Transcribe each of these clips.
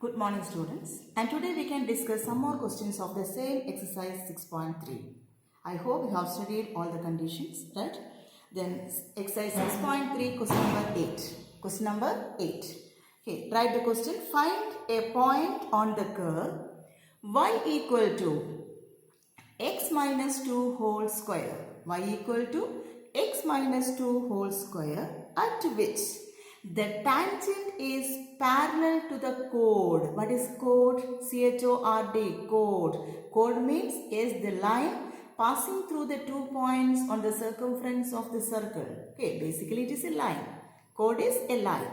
Good morning students, and today we can discuss some more questions of the same exercise 6.3. I hope you have studied all the conditions, right? Then exercise 6.3 question number 8. Question number 8. Okay, write the question. Find a point on the curve y equal to x minus 2 whole square. Y equal to x minus 2 whole square at which the tangent is parallel to the chord. What is chord? C-H-O-R-D, chord. Chord means is the line passing through the 2 points on the circumference of the circle. Okay, basically it is a line. Chord is a line.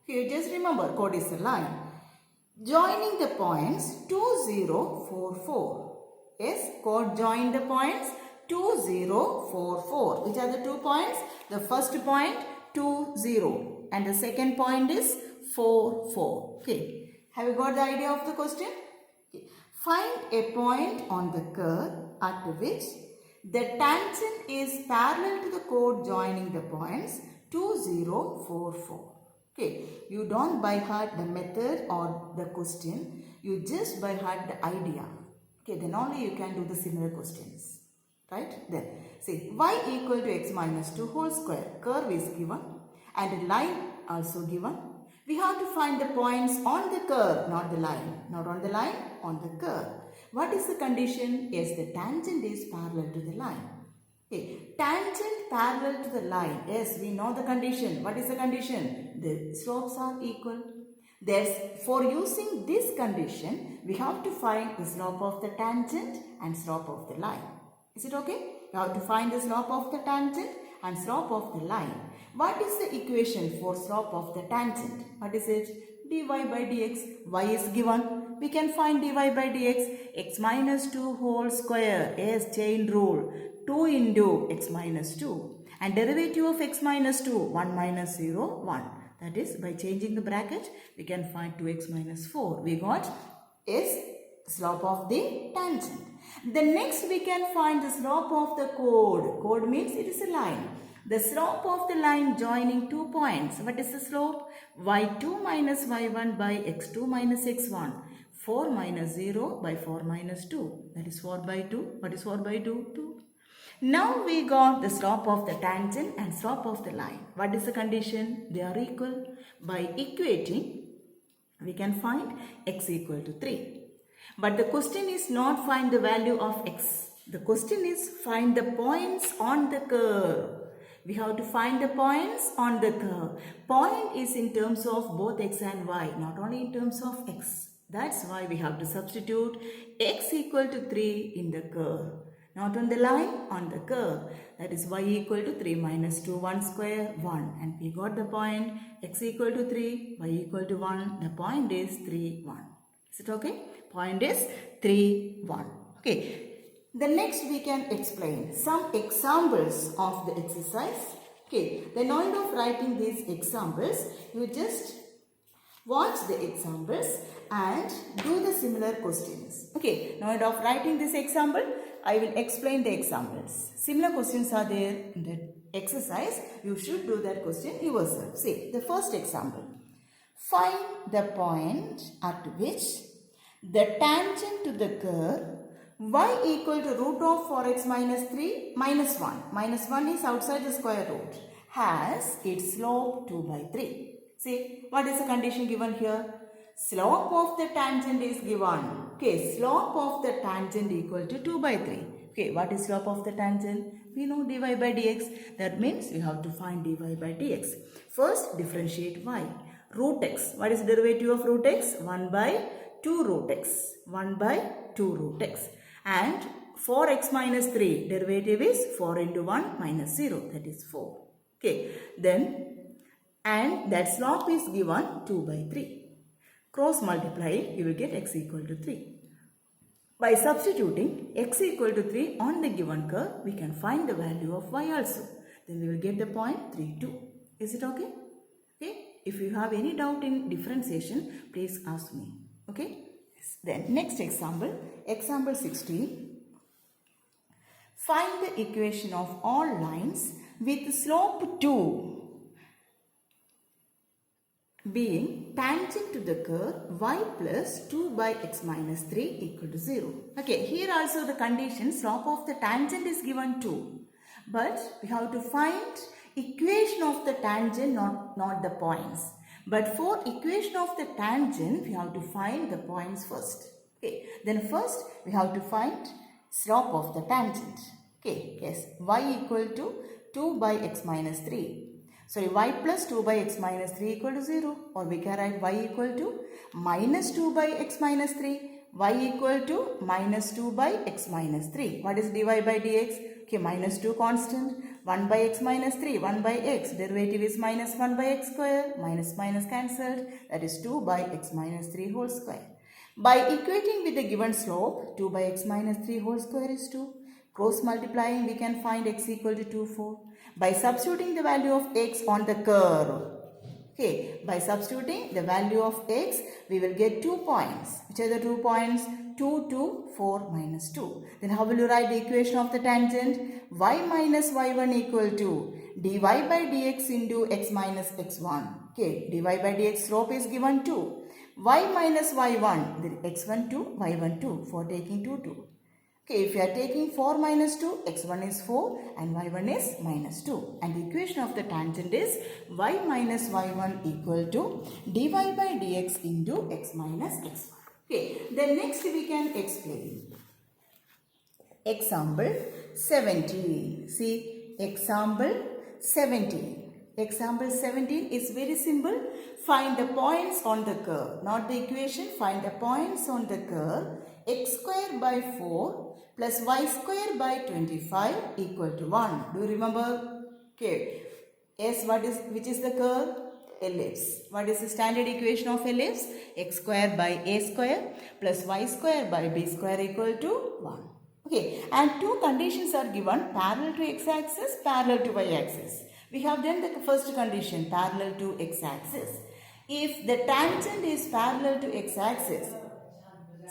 Okay, just remember chord is a line. Joining the points 2, 0, 4, 4. Yes, chord join the points 2, 0, 4, 4. Which are the 2 points? The first point 2, 0. And the second point is 4, 4. Okay. Have you got the idea of the question? Okay. Find a point on the curve at which the tangent is parallel to the chord joining the points 2, 0, 4, 4. Okay. You don't by heart the method or the question. You just by heart the idea. Okay. Then only you can do the similar questions. Right? Then see y equal to x minus 2 whole square. Curve is given and a line also given. We have to find the points on the curve, not the line. Not on the line, on the curve. What is the condition? Yes, the tangent is parallel to the line. Okay. Tangent parallel to the line. Yes, we know the condition. What is the condition? The slopes are equal. For using this condition, we have to find the slope of the tangent and slope of the line. Is it okay? You have to find the slope of the tangent and slope of the line. What is the equation for slope of the tangent? What is it? dy by dx. Y is given. We can find dy by dx. X minus 2 whole square. Yes, chain rule. 2 into x minus 2. And derivative of x minus 2. 1 minus 0, 1. That is, by changing the bracket, we can find 2x minus 4. We got is slope of the tangent. The next we can find the slope of the chord. Chord means it is a line. The slope of the line joining 2 points. What is the slope? y2 minus y1 by x2 minus x1. 4 minus 0 by 4 minus 2. That is 4 by 2. What is 4 by 2? 2. Now we got the slope of the tangent and slope of the line. What is the condition? They are equal. By equating, we can find x equal to 3. But the question is not find the value of x. The question is find the points on the curve. We have to find the points on the curve. Point is in terms of both x and y, not only in terms of x. That's why we have to substitute x equal to 3 in the curve. Not on the line, on the curve. That is y equal to 3 minus 2, 1 square, 1. And we got the point x equal to 3, y equal to 1. The point is 3, 1. Is it okay? Point is 3, 1. Okay. The next we can explain some examples of the exercise. Okay. The knowledge of writing these examples, you just watch the examples and do the similar questions. Okay. Knowledge of writing this example, I will explain the examples. Similar questions are there in the exercise. You should do that question yourself. See, the first example. Find the point at which the tangent to the curve y equal to root of 4x minus 3 minus 1. Minus 1 is outside the square root. Has its slope 2 by 3. See, what is the condition given here? Slope of the tangent is given. Okay, slope of the tangent equal to 2 by 3. Okay, what is slope of the tangent? We know dy by dx. That means we have to find dy by dx. First, differentiate y. Root x. What is the derivative of root x? 1 by 2 root x. 1 by 2 root x. And 4x minus 3. Derivative is 4 into 1 minus 0. That is 4. Okay. Then, and that slope is given 2 by 3. Cross multiply, you will get x equal to 3. By substituting x equal to 3 on the given curve, we can find the value of y also. Then we will get the point 3, 2. Is it okay? Okay. If you have any doubt in differentiation, please ask me. Okay. Then next example, example 16. Find the equation of all lines with slope 2 being tangent to the curve y plus 2 by x minus 3 equal to 0. Okay, here also the condition slope of the tangent is given 2. But we have to find equation of the tangent, not the points. But for equation of the tangent, we have to find the points first. Okay, then first we have to find slope of the tangent. Okay, yes, y equal to 2 by x minus 3. So y plus 2 by x minus 3 equal to 0, or we can write y equal to minus 2 by x minus 3, y equal to minus 2 by x minus 3. What is dy by dx? Okay, minus 2 constant, 1 by x minus 3, 1 by x, derivative is minus 1 by x square, minus minus cancelled, that is 2 by x minus 3 whole square. By equating with the given slope, 2 by x minus 3 whole square is 2. Cross multiplying, we can find x equal to 2, 4. By substituting the value of x on the curve, okay, by substituting the value of x, we will get 2 points. Which are the 2 points? 2, 2, 4, minus 2. Then how will you write the equation of the tangent? Y minus y1 equal to dy by dx into x minus x1. Okay, dy by dx slope is given 2. Y minus y1, then x1 2, y1 2, for taking 2, 2. Okay, if you are taking 4 minus 2, x1 is 4 and y1 is minus 2. And the equation of the tangent is y minus y1 equal to dy by dx into x minus x1. Okay, then next we can explain. Example 17. See, example 17. Example 17 is very simple. Find the points on the curve. Not the equation, find the points on the curve. X square by 4 plus y square by 25 equal to 1. Do you remember? Okay. Yes, which is the curve? Ellipse. What is the standard equation of ellipse? X square by a square plus y square by b square equal to 1. Okay. And two conditions are given, parallel to x-axis, parallel to y-axis. We have done the first condition, parallel to x-axis. If the tangent is parallel to x-axis,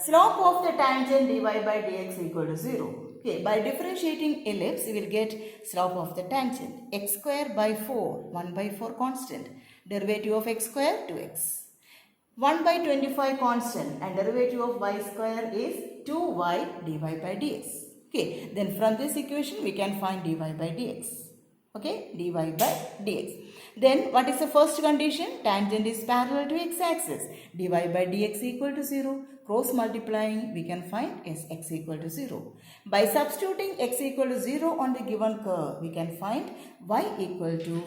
slope of the tangent dy by dx equal to 0. Okay, by differentiating ellipse, we will get slope of the tangent. X square by 4, 1 by 4 constant. Derivative of x square 2x. 1 by 25 constant and derivative of y square is 2y dy by dx. Okay, then from this equation we can find dy by dx. Okay, dy by dx. Then what is the first condition? Tangent is parallel to x-axis. dy by dx equal to 0. Cross multiplying, we can find x equal to 0. By substituting x equal to 0 on the given curve, we can find y equal to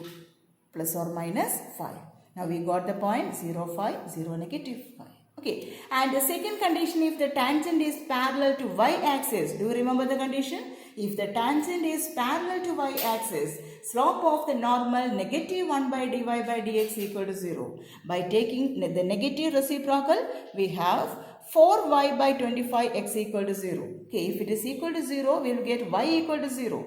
plus or minus 5. Now we got the point 0, 5, 0, negative 5. Okay, and the second condition, if the tangent is parallel to y-axis, do you remember the condition? If the tangent is parallel to y-axis, slope of the normal negative 1 by dy by dx equal to 0. By taking the negative reciprocal, we have 4y by 25x equal to 0. Okay, if it is equal to 0, we will get y equal to 0.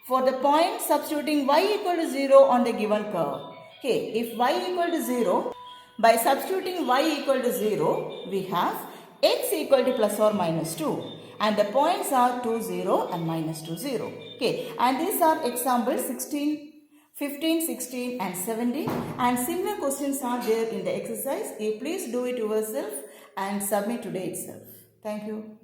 For the point, substituting y equal to 0 on the given curve. Okay, if y equal to 0, by substituting y equal to 0, we have x equal to plus or minus 2. And the points are 2, 0 and minus 2, 0. Okay, and these are examples 16, 15, 16 and 17. And similar questions are there in the exercise. You please do it yourself and submit today itself. Thank you.